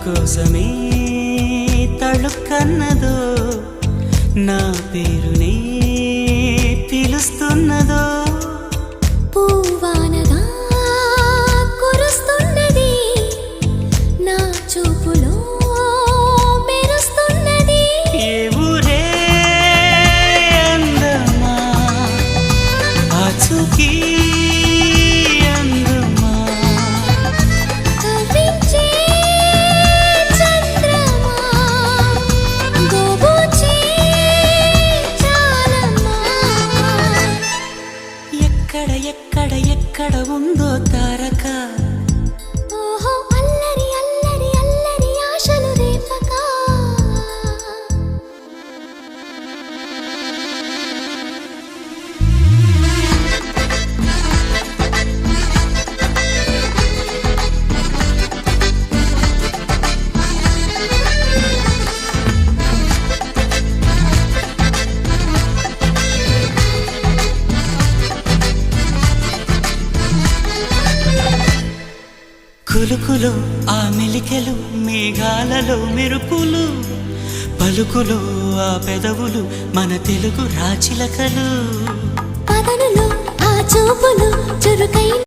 కోసమే తళుక్కన్నదో నా పేరునే పిలుస్తున్నదో పూవానగా కురుస్తున్నది నా చూపులో మెరుస్తున్నది ఏ ఊరే అందమా ఆచూకీ అందమా కవ్వించే చంద్రమా గోబూచే చాలమ్మా ఎక్కడ ఎక్కడ ఎక్కడ ఉందో తారక ఓహో అల్లరి అల్లరి అల్లరి ఆశలు రేపక కులుకులో ఆ మెలికెలు మేఘాలలో మెరుపులు పలుకులో ఆ పెదవులు మన తెలుగు రాచిలకలు పదనులో ఆ చూపులు చురుకై